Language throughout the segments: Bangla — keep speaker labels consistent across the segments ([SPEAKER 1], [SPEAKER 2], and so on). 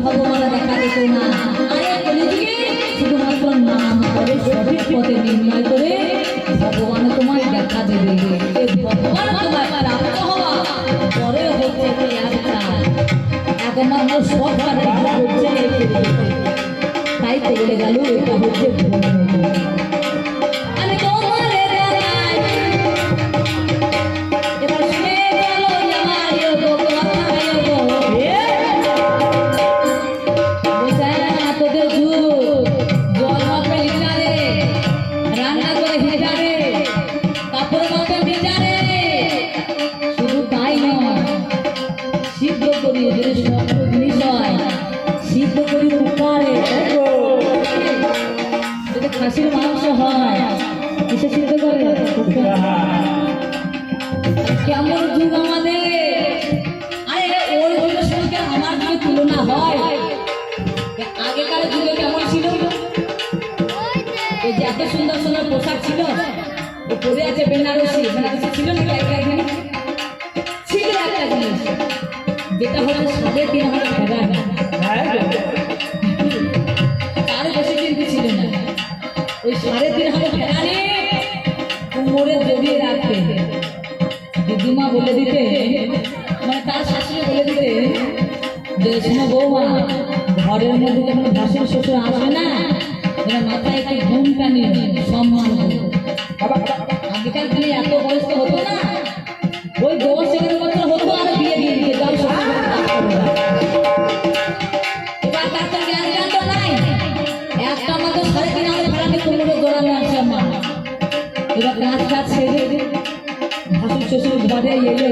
[SPEAKER 1] ভগবান দেখা যেত না। আরে কলিযুগে শুধুমাত্র নাম করে সঠিক পথে নির্ণয় করে ভগবান তোমায় দেখা দেবে। এই ভগবান তোমায় প্রাপ্ত হওয়া পরে হচ্ছে একটা একমাত্র সব কাজে হচ্ছে। তাই তো বলে গেল এটা হচ্ছে খাসির মাংস হয় কিসে সিদ্ধ করে কেমন যুগ আমাদের। আরে ওই যুগের সঙ্গে আমার যুগে তুলনা হয়। আগেকার যুগে কেমন ছিল, এই যে এত সুন্দর সুন্দর পোশাক ছিল, ও পরে আছে বেনারসি। বেনারসি ছিল না একটা জিনিস, ছিল একটা জিনিস যেটা হলো 3.5 হাজার টাকা, তার বেশি কিন্তু ছিল না। ওই 3.5 হাজার টাকা নিয়ে কোমরে জড়িয়ে রাখতে দিদিমা বলে দিতে, মানে তার শাশুড়ি বলে দিতে যে শোনো বৌমা, ঘরের মধ্যে যখন ভাসুর শ্বশুর আসবে না, মাথায় একটু ঘুমটা নিয়ে সম্মান হবে। আগেকার দিনে এত বয়স্ক হতো না, ওই 10-11 বছর হতো আর বিয়ে দিয়ে দিতে যাও শ্বশুর। এবার তার তো জ্ঞান তো নাই, একটা মাত্র 3.5 হাজার টাকা কোমরে জড়ানো আছে মা। এবার কাজ ছেড়ে ভাসুর শ্বশুর ঘরে এলে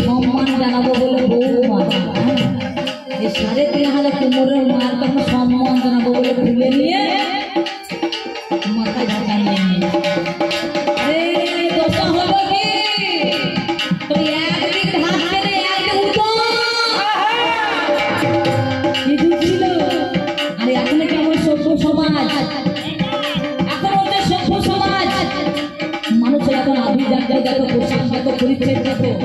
[SPEAKER 1] সম্মান জানাবো বলে বৌমা, এই 3.5 হাজার কোমরের মার তখন সম্মান জানাবো বলে খুলে নিয়ে মাথায় ঢাকা নিয়ে আরে দশা হলো কি তুই একদিক হাত ছেড়ে একদিক ছিল। আরে এখন কেমন সভ্য সমাজ, এখন হচ্ছে সভ্য সমাজ। মানুষের এখন আভিজাত্য দেখো, পোশাক দেখো, পরিচ্ছেদ দেখো,